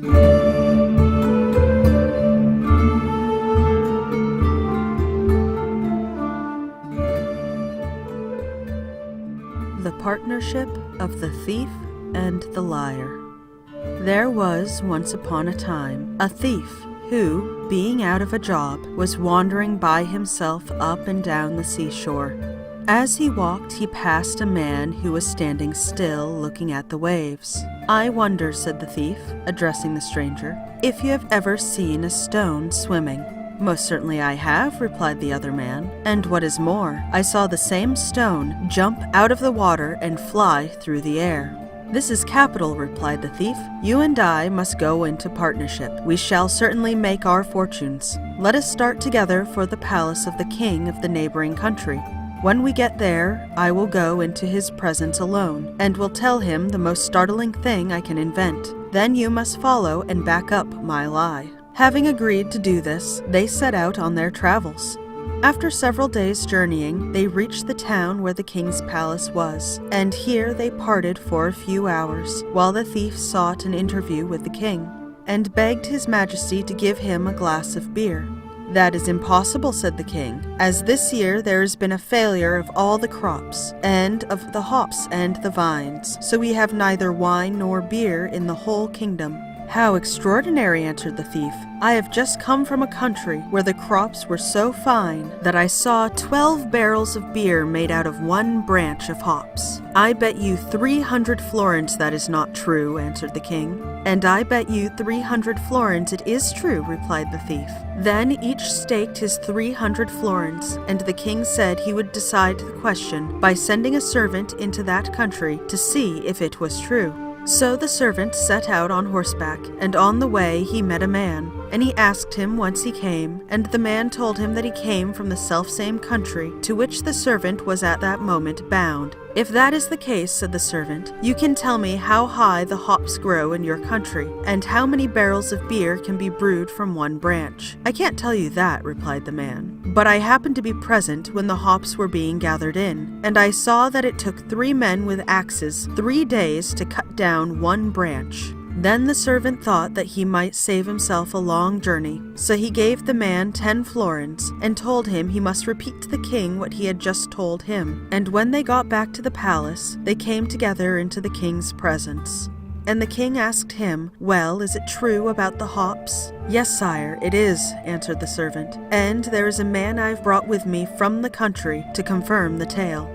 The Partnership of the Thief and the Liar. There was, once upon a time, a thief who, being out of a job, was wandering by himself up and down the seashore. As he walked, he passed a man who was standing still, looking at the waves. "I wonder," said the thief, addressing the stranger, "if you have ever seen a stone swimming." "Most certainly I have," replied the other man, "and what is more, I saw the same stone jump out of the water and fly through the air." "This is capital," replied the thief. "You and I must go into partnership. We shall certainly make our fortunes. Let us start together for the palace of the king of the neighboring country. When we get there, I will go into his presence alone, and will tell him the most startling thing I can invent. Then you must follow and back up my lie." Having agreed to do this, they set out on their travels. After several days' journeying, they reached the town where the king's palace was, and here they parted for a few hours, while the thief sought an interview with the king, and begged his majesty to give him a glass of beer. "That is impossible," said the king, "as this year there has been a failure of all the crops, and of the hops and the vines, so we have neither wine nor beer in the whole kingdom." "How extraordinary," answered the thief. "I have just come from a country where the crops were so fine that I saw 12 barrels of beer made out of one branch of hops." "I bet you 300 florins that is not true," answered the king. "And I bet you 300 florins it is true," replied the thief. Then each staked his 300 florins, and the king said he would decide the question by sending a servant into that country to see if it was true. So the servant set out on horseback, and on the way he met a man, and he asked him whence he came, and the man told him that he came from the selfsame country to which the servant was at that moment bound. "If that is the case," said the servant, "you can tell me how high the hops grow in your country, and how many barrels of beer can be brewed from one branch." "I can't tell you that," replied the man, "but I happened to be present when the hops were being gathered in, and I saw that it took 3 men with axes 3 days to cut down one branch." Then the servant thought that he might save himself a long journey, so he gave the man 10 florins, and told him he must repeat to the king what he had just told him. And when they got back to the palace, they came together into the king's presence. And the king asked him, "Well, is it true about the hops?" "Yes, sire, it is," answered the servant, "and there is a man I've brought with me from the country to confirm the tale."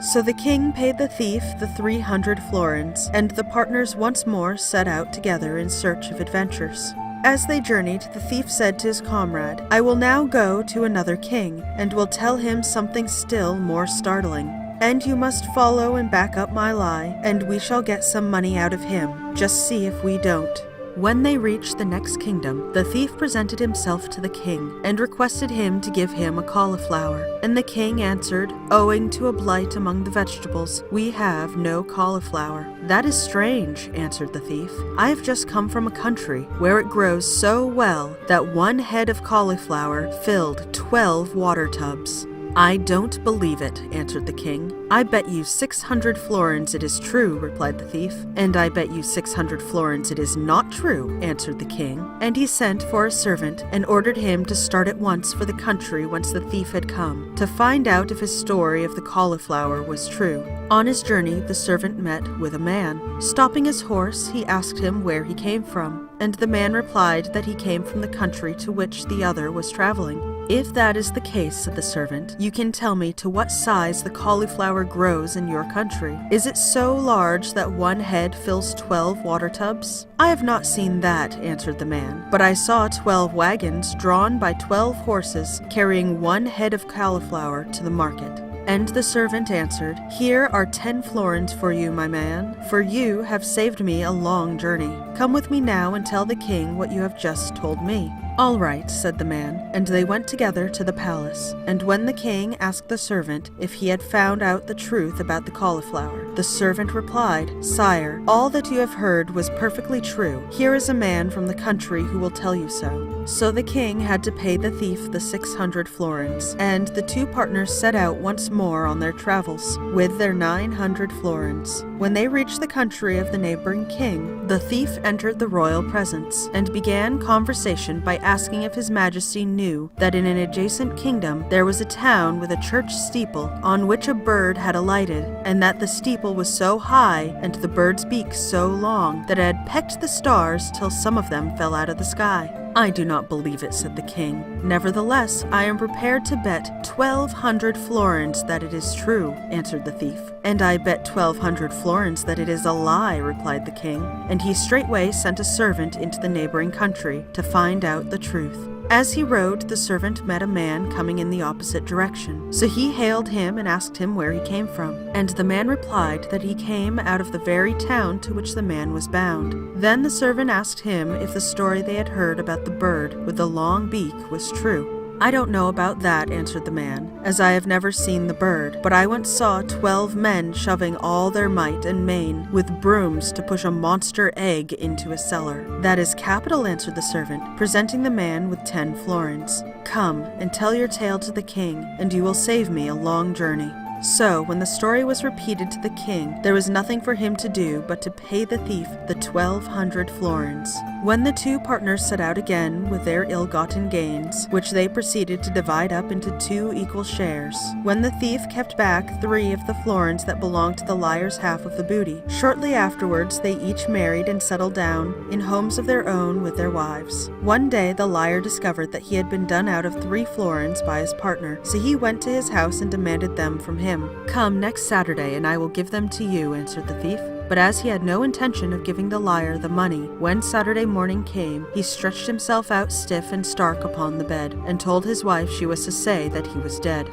So the king paid the thief the 300 florins, and the partners once more set out together in search of adventures. As they journeyed, the thief said to his comrade, "I will now go to another king, and will tell him something still more startling. And you must follow and back up my lie, and we shall get some money out of him. Just see if we don't." When they reached the next kingdom, the thief presented himself to the king, and requested him to give him a cauliflower. And the king answered, "Owing to a blight among the vegetables, we have no cauliflower." "That is strange," answered the thief. "I have just come from a country where it grows so well that one head of cauliflower filled 12 water tubs." "I don't believe it," answered the king. "I bet you 600 florins it is true," replied the thief. "And I bet you 600 florins it is not true," answered the king. And he sent for a servant, and ordered him to start at once for the country whence the thief had come, to find out if his story of the cauliflower was true. On his journey, the servant met with a man. Stopping his horse, he asked him where he came from, and the man replied that he came from the country to which the other was traveling. "If that is the case," said the servant, "you can tell me to what size the cauliflower grows in your country. Is it so large that one head fills 12 water tubs?" "I have not seen that," answered the man, "but I saw 12 wagons drawn by 12 horses carrying one head of cauliflower to the market." And the servant answered, "Here are 10 florins for you, my man, for you have saved me a long journey. Come with me now and tell the king what you have just told me." "All right," said the man, and they went together to the palace. And when the king asked the servant if he had found out the truth about the cauliflower, the servant replied, "Sire, all that you have heard was perfectly true. Here is a man from the country who will tell you so." So the king had to pay the thief the 600 florins, and the two partners set out once more on their travels with their 900 florins. When they reached the country of the neighboring king, the thief entered the royal presence and began conversation by asking if His Majesty knew that in an adjacent kingdom there was a town with a church steeple on which a bird had alighted, and that the steeple was so high and the bird's beak so long that it had pecked the stars till some of them fell out of the sky. I do not believe it, said the king. Nevertheless, I am prepared to bet 1,200 florins that it is true, answered the thief. And I bet 1,200 florins that it is a lie, replied the king. And he straightway sent a servant into the neighboring country to find out the truth. As he rode, the servant met a man coming in the opposite direction. So he hailed him and asked him where he came from. And the man replied that he came out of the very town to which the man was bound. Then the servant asked him if the story they had heard about the bird with the long beak was true. I don't know about that, answered the man, as I have never seen the bird, but I once saw 12 men shoving all their might and main with brooms to push a monster egg into a cellar. That is capital, answered the servant, presenting the man with 10 florins. Come and tell your tale to the king, and you will save me a long journey. So, when the story was repeated to the king, there was nothing for him to do but to pay the thief the 1,200 florins. When the two partners set out again with their ill-gotten gains, which they proceeded to divide up into 2 equal shares, when the thief kept back 3 of the florins that belonged to the liar's half of the booty, shortly afterwards they each married and settled down in homes of their own with their wives. One day the liar discovered that he had been done out of 3 florins by his partner, so he went to his house and demanded them from him. Come next Saturday, and I will give them to you, answered the thief. But as he had no intention of giving the liar the money, when Saturday morning came, he stretched himself out stiff and stark upon the bed, and told his wife she was to say that he was dead.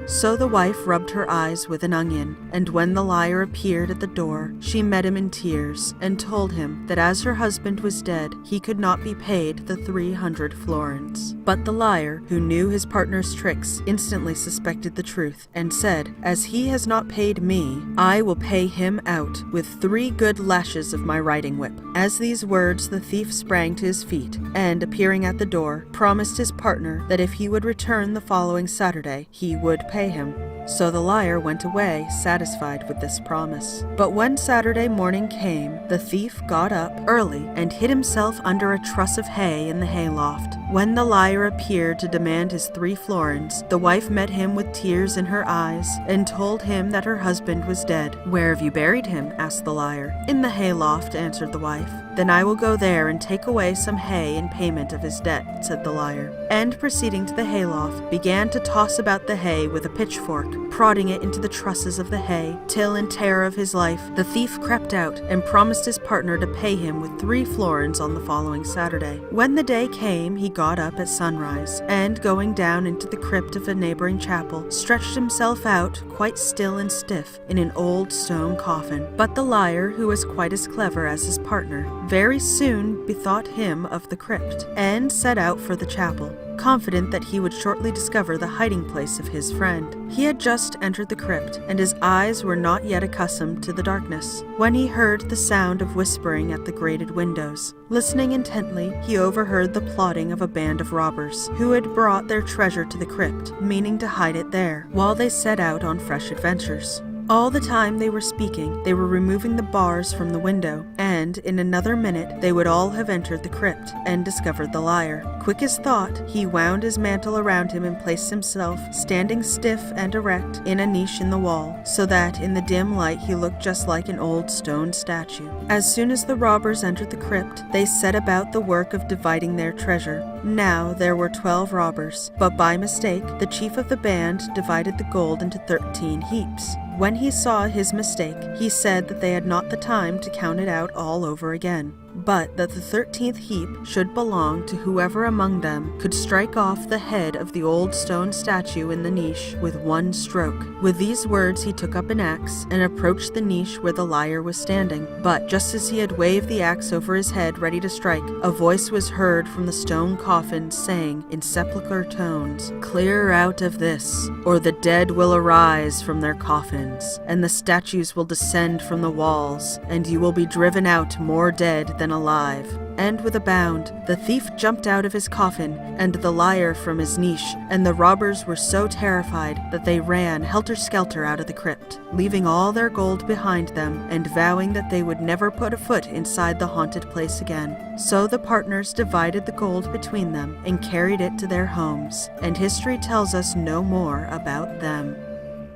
So the wife rubbed her eyes with an onion, and when the liar appeared at the door, she met him in tears, and told him that as her husband was dead, he could not be paid the 300 florins. But the liar, who knew his partner's tricks, instantly suspected the truth, and said, As he has not paid me, I will pay him out with 3 good lashes of my riding whip. As these words, the thief sprang to his feet, and, appearing at the door, promised his partner that if he would return the following Saturday, he would pay him. So the liar went away, satisfied with this promise. But when Saturday morning came, the thief got up early and hid himself under a truss of hay in the hayloft. When the liar appeared to demand his 3 florins, the wife met him with tears in her eyes, and told him that her husband was dead. Where have you buried him? asked the liar. In the hayloft, answered the wife. Then I will go there and take away some hay in payment of his debt, said the liar. And proceeding to the hayloft, began to toss about the hay with a pitchfork, prodding it into the trusses of the hay, till in terror of his life, the thief crept out and promised his partner to pay him with 3 florins on the following Saturday. When the day came, he got up at sunrise, and going down into the crypt of a neighboring chapel, stretched himself out, quite still and stiff, in an old stone coffin. But the liar, who was quite as clever as his partner, very soon bethought him of the crypt, and set out for the chapel, confident that he would shortly discover the hiding place of his friend. He had just entered the crypt, and his eyes were not yet accustomed to the darkness, when he heard the sound of whispering at the grated windows. Listening intently, he overheard the plotting of a band of robbers, who had brought their treasure to the crypt, meaning to hide it there, while they set out on fresh adventures. All the time they were speaking, they were removing the bars from the window, and in another minute they would all have entered the crypt and discovered the liar. Quick as thought, he wound his mantle around him and placed himself, standing stiff and erect, in a niche in the wall, so that in the dim light he looked just like an old stone statue. As soon as the robbers entered the crypt, they set about the work of dividing their treasure. Now there were 12 robbers, but by mistake the chief of the band divided the gold into 13 heaps. When he saw his mistake, he said that they had not the time to count it out all over again, but that the 13th heap should belong to whoever among them could strike off the head of the old stone statue in the niche with one stroke. With these words he took up an axe and approached the niche where the liar was standing. But just as he had waved the axe over his head ready to strike, a voice was heard from the stone coffin saying in sepulchral tones, "Clear out of this, or the dead will arise from their coffins, and the statues will descend from the walls, and you will be driven out more dead than alive." and with a bound, the thief jumped out of his coffin, and the liar from his niche, and the robbers were so terrified that they ran helter-skelter out of the crypt, leaving all their gold behind them, and vowing that they would never put a foot inside the haunted place again. So the partners divided the gold between them and carried it to their homes, and history tells us no more about them.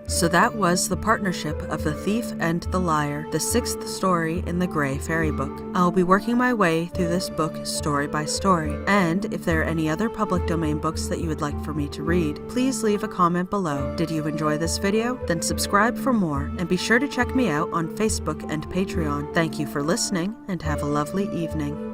So that was The Partnership of the Thief and the Liar, the 6th story in the Grey Fairy Book. I'll be working my way through this book story by story, and if there are any other public domain books that you would like for me to read, please leave a comment below. Did you enjoy this video? Then subscribe for more, and be sure to check me out on Facebook and Patreon. Thank you for listening, and have a lovely evening.